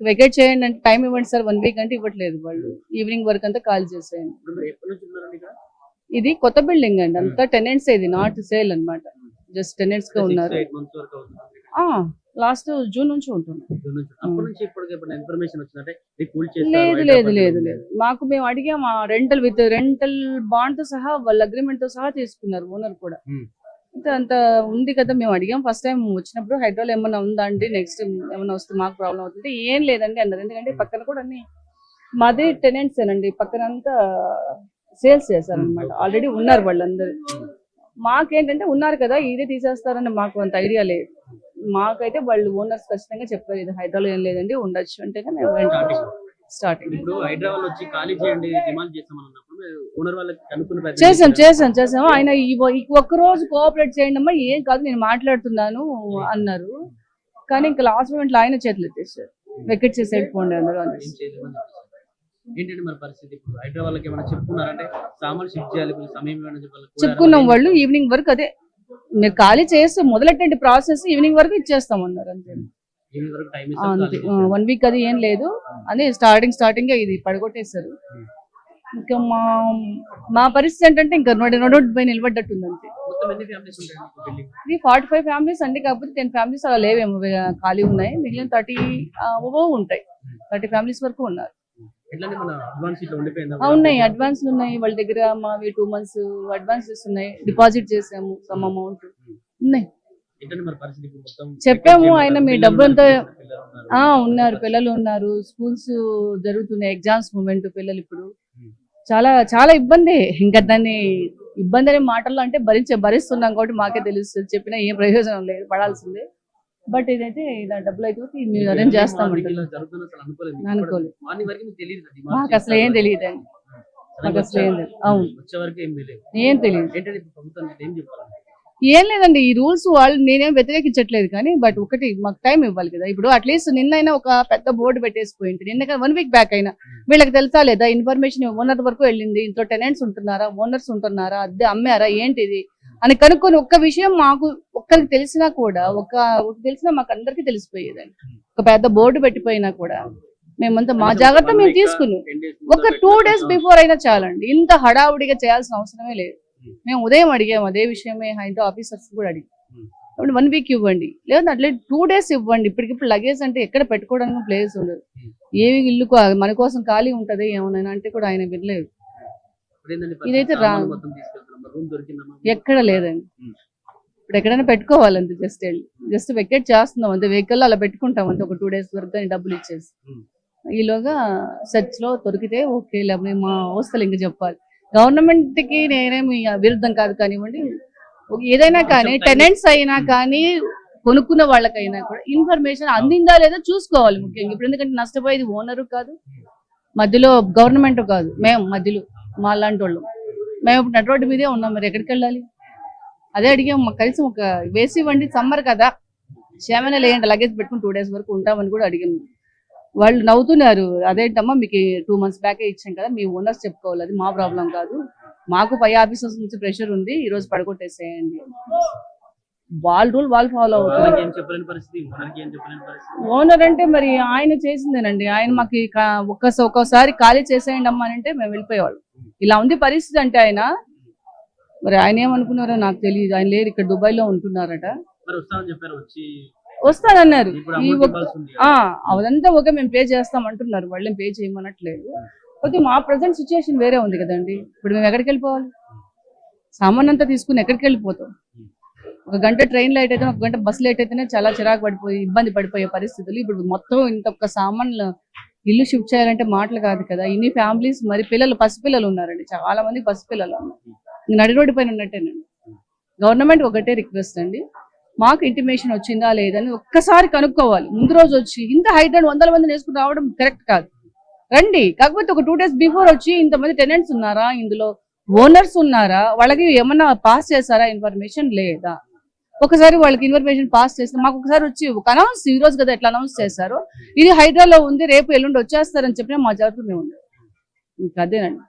Vacate చేయండి అంటే time ఇవ్వండి సార్ 1 వీక్ అంటే ఇవ్వట్లేదు వాళ్ళు. ఈవినింగ్ వరకు అంతా కాల్ చేసేయండి. ఇది కొత్త బిల్డింగ్ అండి, అంతా టెనెంట్స్, ఇది నాట్ సేల్ అన్నమాట, జస్ట్ టెనెంట్స్ గా ఉన్నారు. లాస్ట్ జూన్ నుంచి ఉంటున్నాం. లేదు లేదు లేదు లేదు, మాకు మేము అడిగాము రెంటల్ విత్ రెంటల్ బాండ్ తో సహా, వాళ్ళ అగ్రిమెంట్ తో సహా తీసుకున్నారు ఓనర్ కూడా. అంత ఉంది కదా, మేము అడిగాం ఫస్ట్ టైం వచ్చినప్పుడు హైడ్రాలో ఏమన్నా ఉందా అండి, నెక్స్ట్ ఏమన్నా వస్తే మాకు ప్రాబ్లం అవుతుంది, ఏం లేదండి అన్నారు. ఎందుకంటే పక్కన కూడా అన్ని మాది టెనెంట్స్ ఏనండి, పక్కన అంతా సేల్స్ చేశారనమాట, ఆల్రెడీ ఉన్నారు వాళ్ళందరూ. మాకేంటంటే ఉన్నారు కదా ఇదే తీసేస్తారని మాకు అంత ఐడియా లేదు. మాకైతే వాళ్ళు ఓనర్స్ ఖచ్చితంగా చెప్పారు ఇది హైడ్రాలో ఏం లేదండి ఉండొచ్చు అంటేనే మేము స్టార్టింగ్. చేసాం ఆయన ఒక్క రోజు కోఆపరేట్ చేయండి అమ్మా, ఏం కాదు నేను మాట్లాడుతున్నాను అన్నారు. కానీ ఇంకా లాస్ట్ మూమెంట్ లో ఆయన చేతులు ఎత్తేసారు, వెకెట్ చేసి వెళ్ళిపోండి అందరూ అని. చెప్పుకున్నాం, వాళ్ళు ఈవినింగ్ వరకు అదే మీరు ఖాళీ చేస్తే మొదలెట్టండి ప్రాసెస్, ఈవినింగ్ వరకు ఇచ్చేస్తాం అన్నారు అంతే. అంతే 1 వీక్ అది ఏం లేదు అని స్టార్టింగ్ ఇది పడగొట్టేశారు. ఇంకా మా పరిస్థితి ఏంటంటే ఇంకా నోట్ పై నిలబడ్డట్టుంది అంతే. ఇది 45 ఫ్యామిలీస్ అండి, కాకపోతే 10 ఫ్యామిలీస్ అలా లేవేమో ఖాళీ ఉన్నాయి, మిగిలిన 30 ఉంటాయి, 30 ఫ్యామిలీస్ వరకు ఉన్నారు. ఉన్నాయి అడ్వాన్స్లు ఉన్నాయి వాళ్ళ దగ్గర, మావి 2 months అడ్వాన్స్ ఉన్నాయి, డిపాజిట్ చేసాము సమ్ అమౌంట్ ఉన్నాయి. చెప్పాము ఆయన మీ డబ్బు అంతా ఉన్నారు, పిల్లలు ఉన్నారు, స్కూల్స్ జరుగుతున్నాయి, ఎగ్జామ్స్ మూమెంట్, పిల్లలు ఇప్పుడు చాలా చాలా ఇబ్బంది. ఇంకా దాన్ని ఇబ్బంది అనే మాటల్లో అంటే భరిస్తున్నాం కాబట్టి మాకే తెలుస్తుంది, చెప్పినా ఏం ప్రయోజనం లేదు, పడాల్సిందే. బట్ ఇదైతే ఇలా డబ్బులు అయితే మీరు అరేంజ్ చేస్తామంటే అనుకోలేదు, మాకు అసలు ఏం తెలియదు అండి, మాకు అసలు ఏం తెలియదు. అవును ఏం తెలియదు, ఏం లేదండి ఈ రూల్స్ వాళ్ళు నేనేం వ్యతిరేకించట్లేదు, కానీ బట్ ఒకటి మాకు టైం ఇవ్వాలి కదా. ఇప్పుడు అట్లీస్ట్ నిన్నైనా ఒక పెద్ద బోర్డు పెట్టేసిపోయింది, నిన్న 1 వీక్ బ్యాక్ అయినా వీళ్ళకి తెలుసా లేదా ఇన్ఫర్మేషన్ ఓనర్ వరకు వెళ్ళింది, ఇంట్లో టెనెంట్స్ ఉంటున్నారా, ఓనర్స్ ఉంటున్నారా, అద్దె అమ్మారా ఏంటిది అని కనుక్కొని ఒక్క విషయం మాకు ఒక్కరికి తెలిసినా కూడా తెలిసినా మాకు అందరికీ తెలిసిపోయేదండి. ఒక పెద్ద బోర్డు పెట్టిపోయినా కూడా మేమంతా మా జాగ్రత్త మేము తీసుకున్నాం. ఒక 2 days బిఫోర్ అయినా చాలండి, ఇంత హడావుడిగా చేయాల్సిన అవసరమే లేదు. మేము ఉదయం అడిగాము అదే విషయమే, హైడ్రా ఆఫీసర్స్ కూడా అడిగాం. కాబట్టి 1 వీక్ ఇవ్వండి, లేదంటే అట్లే 2 days ఇవ్వండి. ఇప్పటికిప్పుడు లగేజ్ అంటే ఎక్కడ పెట్టుకోవడానికి ప్లేస్ ఉండదు, ఏవి ఇల్లు మన కోసం ఖాళీ ఉంటది ఏమన్నా అంటే కూడా ఆయన వినలేదు. ఇదైతే ఎక్కడ లేదండి, ఇప్పుడు ఎక్కడైనా పెట్టుకోవాలంతే, జస్ట్ వెకేట్ చేస్తున్నాం అంతే, వెహికల్ అలా పెట్టుకుంటాం అంతే, ఒక 2 days వరకు డబ్బులు ఇచ్చేసి. ఈలోగా సెర్చ్ లో దొరికితే ఓకే, లేకపోతే మా అవస్థలు ఇంకా చెప్పాలి. గవర్నమెంట్ కి నేనేమి విరుద్ధం కాదు కానివ్వండి, ఏదైనా కానీ టెనెంట్స్ అయినా కానీ కొనుక్కున్న వాళ్ళకైనా కూడా ఇన్ఫర్మేషన్ అందిందా లేదా చూసుకోవాలి ముఖ్యంగా. ఇప్పుడు ఎందుకంటే నష్టపోయేది ఓనరు కాదు, మధ్యలో గవర్నమెంట్ కాదు, మేము మధ్యలో మా లాంటి వాళ్ళు. మేము ఇప్పుడు నట్ రోడ్డు మీదే ఉన్నాం, మరి ఎక్కడికి వెళ్ళాలి? అదే అడిగాం, మాకు కలిసి ఒక వేసి ఇవ్వండి, సమ్మర్ కదా క్షేమనే లేదంటే లగేజ్ పెట్టుకుని 2 days వరకు ఉంటామని కూడా అడిగాము. వాళ్ళు నవ్వుతున్నారు, అదేంటమ్మా మీకు 2 months బ్యాకే ఇచ్చాం కదా, మీ ఓనర్స్ చెప్పుకోవాలి, అది మా ప్రాబ్లం కాదు, మాకు పై ఆఫీసర్స్ నుంచి ప్రెషర్ ఉంది, ఈ రోజు పడగొట్టేసేయండి. వాళ్ళ రూల్ వాళ్ళు ఫాలో అవుతారు. ఓనర్ అంటే మరి ఆయన చేసిందేనండి, ఆయన మాకు ఒక్కోసారి ఖాళీ చేసేయండి అమ్మా అంటే మేము వెళ్ళిపోయేవాళ్ళం. ఇలా ఉంది పరిస్థితి అంటే ఆయన, మరి ఆయన ఏమనుకున్నారో నాకు తెలియదు, ఆయన లేరు, ఇక్కడ దుబాయ్ లో ఉంటున్నారట. వస్తానన్నారు, అదంతా ఓకే మేము పే చేస్తాం అంటున్నారు, వాళ్ళేం పే చేయమనట్లేదు. ఓకే మా ప్రజెంట్ సిచ్యువేషన్ వేరే ఉంది కదండి, ఇప్పుడు మేము ఎక్కడికి వెళ్ళిపోవాలి, సామాన్ అంతా తీసుకుని ఎక్కడికి వెళ్ళిపోతాం? 1 గంట ట్రైన్ లేట్ అయితే, 1 గంట బస్ లేట్ అయితేనే చాలా చిరాకు పడిపోయి ఇబ్బంది పడిపోయే పరిస్థితులు. ఇప్పుడు మొత్తం ఇంత ఒక్క సామాన్లు ఇల్లు షిఫ్ట్ చేయాలంటే మాటలు కాదు కదా, ఇన్ని ఫ్యామిలీస్, మరి పసిపిల్లలు ఉన్నారండి, చాలా మంది పసిపిల్లలు ఉన్నారు, నడి రోడ్డు పైన ఉన్నట్టేనండి. గవర్నమెంట్ ఒకటే రిక్వెస్ట్ అండి, మాకు ఇంటిమేషన్ వచ్చిందా లేదని ఒక్కసారి కనుక్కోవాలి. ముందు రోజు వచ్చి ఇంత హైడ్రాన్ 100 మందిని వేసుకుని రావడం కరెక్ట్ కాదు. రండి, కాకపోతే ఒక 2 days బిఫోర్ వచ్చి ఇంతమంది టెనెంట్స్ ఉన్నారా, ఇందులో ఓనర్స్ ఉన్నారా, వాళ్ళకి ఏమన్నా పాస్ చేశారా ఇన్ఫర్మేషన్ లేదా, ఒకసారి వాళ్ళకి ఇన్ఫర్మేషన్ పాస్ చేస్తే మాకు ఒకసారి వచ్చి ఒక అనౌన్స్, ఈ రోజు కదా ఎట్లా అనౌన్స్ చేశారో ఇది హైడ్రాలో ఉంది, రేపు ఎల్లుండి వచ్చేస్తారని చెప్పినా మా జాగ్రత్త మేము ఉంది. ఇంకా అదేనండి.